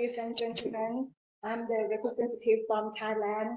ladies and gentlemen. I'm the representative from Thailand,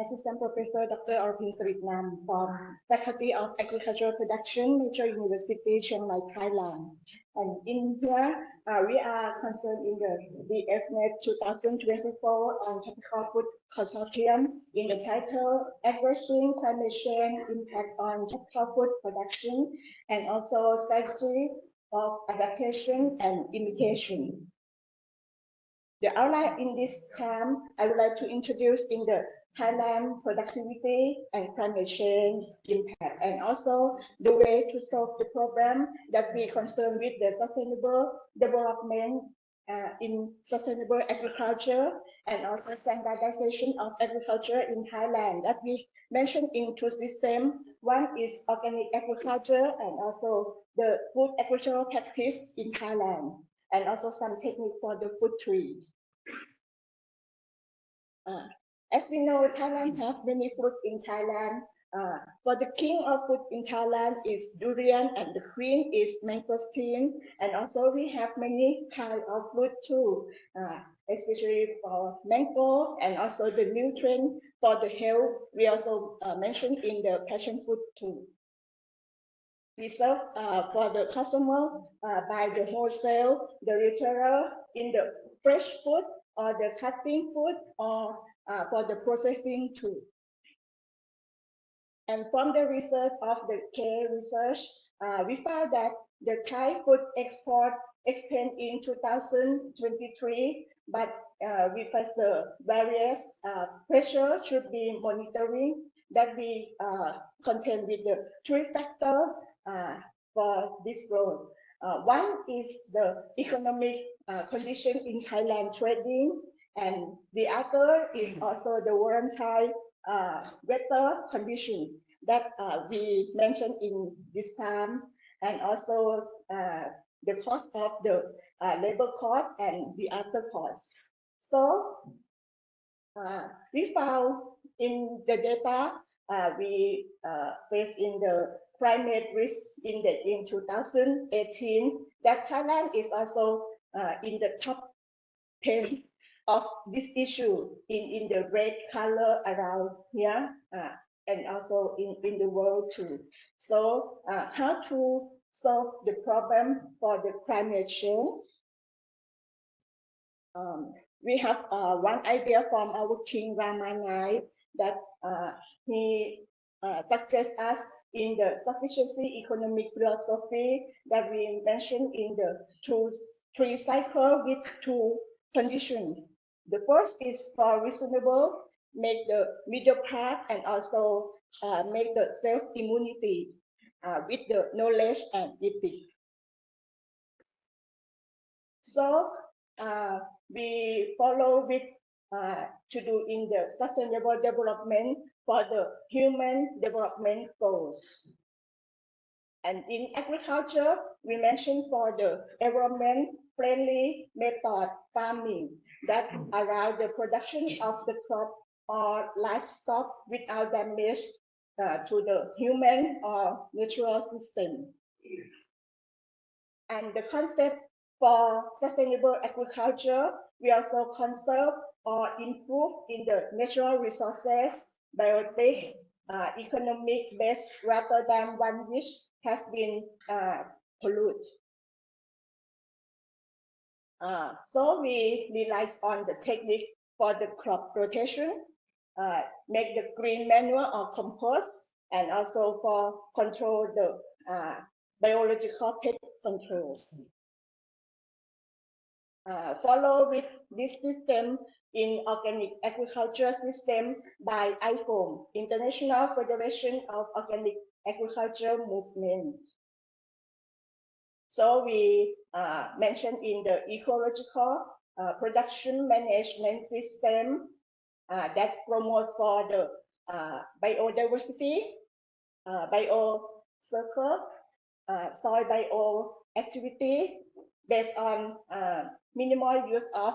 Assistant Professor Dr.Orapin Saritnum from Faculty of Agricultural Production, Maejo University, Chiang Mai, Thailand. And in here, we are concerned in the DFNet 2024 on Tropical Food Consortium in the title Addressing Climate Change Impact on Tropical Food Production and also Strategy of Adaptation and Mitigation. The outline in this time, I would like to introduce in the Thailand productivity and climate change impact, and also the way to solve the problem that we concern with the sustainable development in sustainable agriculture, and also standardization of agriculture in Thailand that we mentioned in two systems. One is organic agriculture and also the food agricultural practice in Thailand, and also some technique for the food tree. As we know, Thailand has many fruit in Thailand. For the king of fruit in Thailand is durian, and the queen is mangosteen. And also we have many kinds of fruit too, especially for mango, and also the nutrient for the health. We also mentioned in the passion fruit too. We serve for the customer by the wholesale, the retailer in the fresh food or the cutting food or for the processing too. And from the research of the K research, we found that the Thai food export expanded in 2023, but we face the various pressure should be monitoring that we contend with the three factors for this growth. One is the economic condition in Thailand trading, and the other is also the volatile weather condition that we mentioned in this time, and also the cost of the labor cost and the other costs. So we found in the data we based in the climate risk index in 2018 that Thailand is also in the top 10 of this issue in the red color around here and also in the world too. So how to solve the problem for the climate change? We have one idea from our King Ramanai that he suggests us in the sufficiency economic philosophy that we mentioned in the three cycle with two conditions. The first is for reasonable, make the middle path, and also make the self-immunity with the knowledge and ethics. So we follow with to do in the sustainable development for the human development goals. And in agriculture, we mentioned for the environment-friendly method farming that allow the production of the crop or livestock without damage to the human or natural system. And the concept for sustainable agriculture, we also conserve or improve in the natural resources, biotic, economic base rather than one which has been polluted. So we rely on the technique for the crop rotation, make the green manure or compost, and also for control the biological pest control. Follow with this system in organic agriculture system by IFOM, International Federation of Organic Agriculture Movement. So we mentioned in the ecological production management system that promote for the biodiversity, biocircle, soil bioactivity based on minimal use of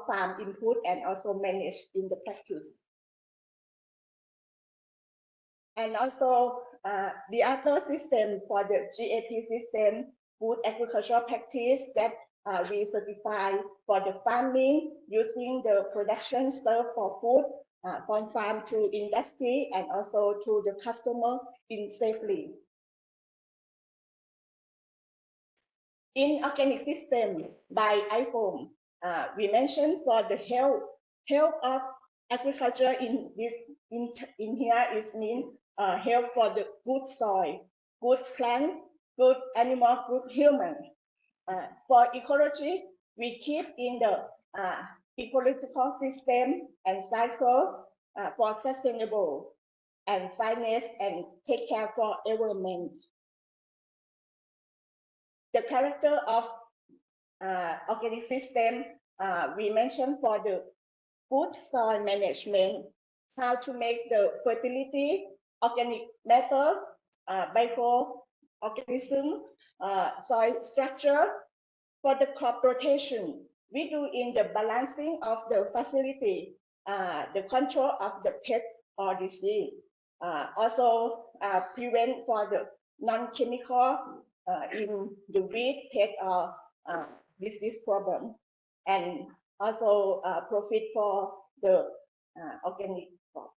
farm input and also managed in the practice. And also the other system for the GAP system, food agricultural practice that we certify for the farming using the production served for food from farm to industry and also to the customer in safely. In organic system by IFOAM, we mentioned for the health of agriculture in this in here is mean health for the good soil, good plant, good animal, good human. For ecology, we keep in the ecological system and cycle for sustainable and finance and take care for environment. The character of organic system, we mentioned for the good soil management, how to make the fertility, organic matter, microorganism, soil structure. For the crop rotation, we do in the balancing of the facility, the control of the pest or disease, also prevent for the non-chemical in the weed, pest or disease problem, and also profit for the organic crop.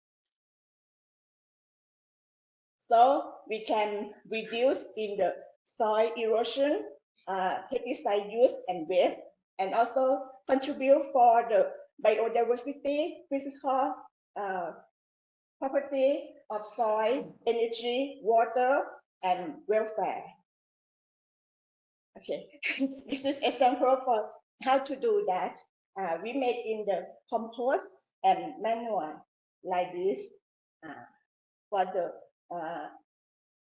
So we can reduce in the soil erosion, pesticide use and waste, and also contribute for the biodiversity, physical property of soil, energy, water, and welfare. Okay, this is example for how to do that. We make in the compost and manure like this for the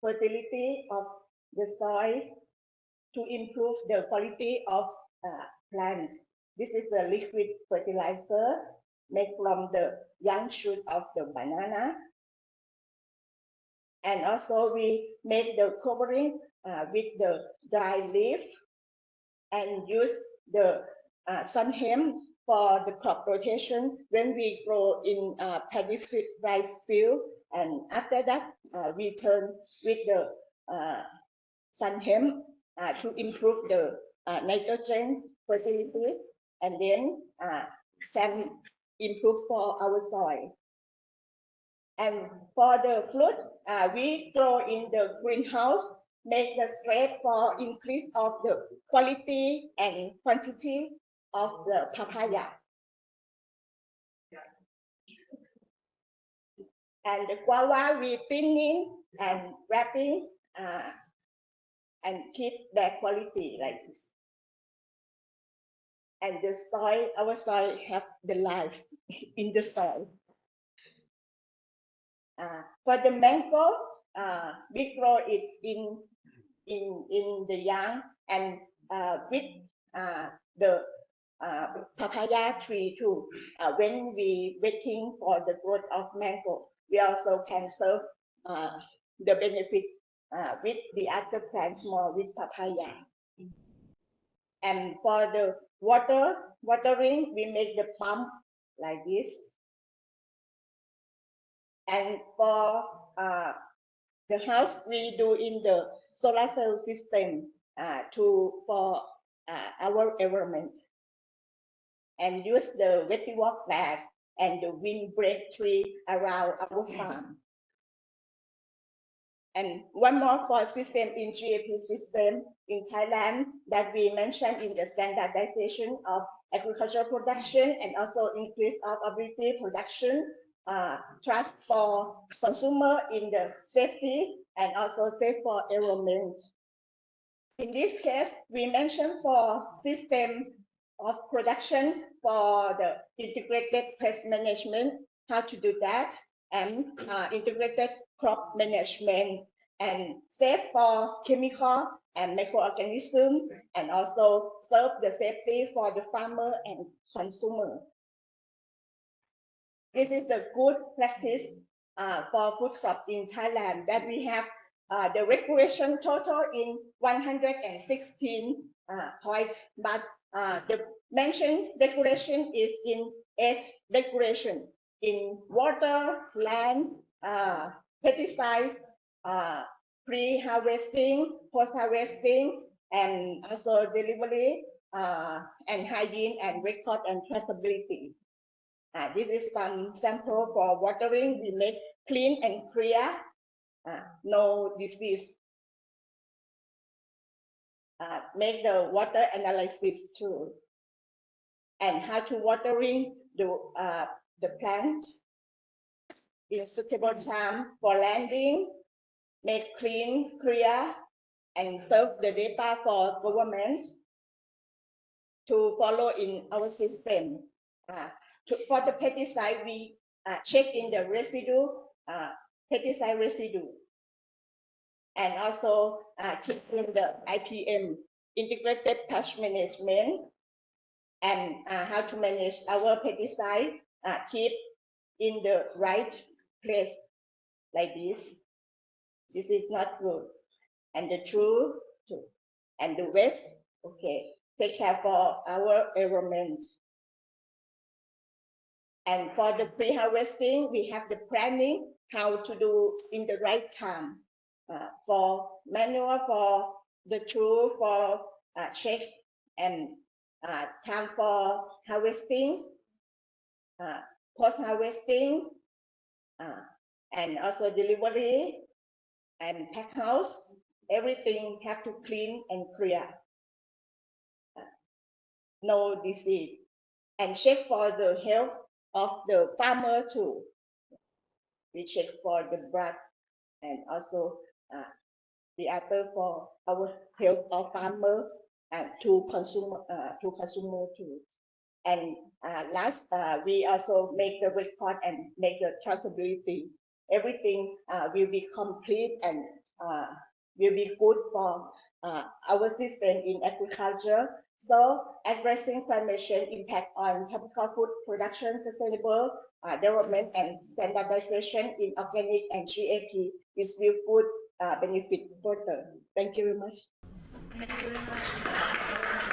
fertility of the soil to improve the quality of plant. This is the liquid fertilizer made from the young shoot of the banana. And also we make the covering with the dry leaf and use the sun hemp for the crop rotation when we grow in paddy rice field. And after that, we turn with the sun hemp to improve the nitrogen fertility, and then can improve for our soil. And for the fruit, we grow in the greenhouse, make the straight for increase of the quality and quantity of the papaya. And the guava we thinning and wrapping and keep their quality like this. And the soil, our soil have the life in the soil. For the mango, we grow it in the young and with the papaya tree too. When we waiting for the growth of mango, we also can serve the benefit with the other plants more with papaya. And for the watering, we make the pump like this. And for the house, we do in the solar cell system for our environment, and use the vetiver glass and the windbreak tree around our farm. And one more for system in GAP system in Thailand that we mentioned in the standardization of agricultural production and also increase of ability production, trust for consumer in the safety and also safe for environment. In this case, we mentioned for system of production for the integrated pest management, how to do that, and integrated crop management, and safe for chemical and microorganism, and also serve the safety for the farmer and consumer. This is the good practice for food crop in Thailand that we have the regulation total in 116 points, but the mentioned regulation is in 8 regulation in water, land, pesticides, pre-harvesting, post-harvesting, and also delivery and hygiene and record and traceability. This is some sample for watering. We make clean and clear, no disease. Make the water analysis too, and how to watering the plant in suitable time for landing, make clean, clear, and serve the data for government to follow in our system. For the pesticide, we check in the residue, pesticide residue, and also keep in the IPM, integrated pest management, and how to manage our pesticide, keep in the right place like this. This is not good. And the true, and the waste, okay, take care for our environment. And for the pre-harvesting, we have the planning, how to do in the right time. For manual, for the true, for check, and time for harvesting, post-harvesting, and also delivery and pack house. Everything have to clean and clear. No disease. And check for the health of the farmer too. We check for the blood and also the other for our health of farmer and to consumer too. And last, we also make the record and make the traceability. Everything will be complete and will be good for our system in agriculture. So addressing climate change impact on tropical food production, sustainable development and standardization in organic and GAP is real food benefit further. Thank you very much. Thank you very much.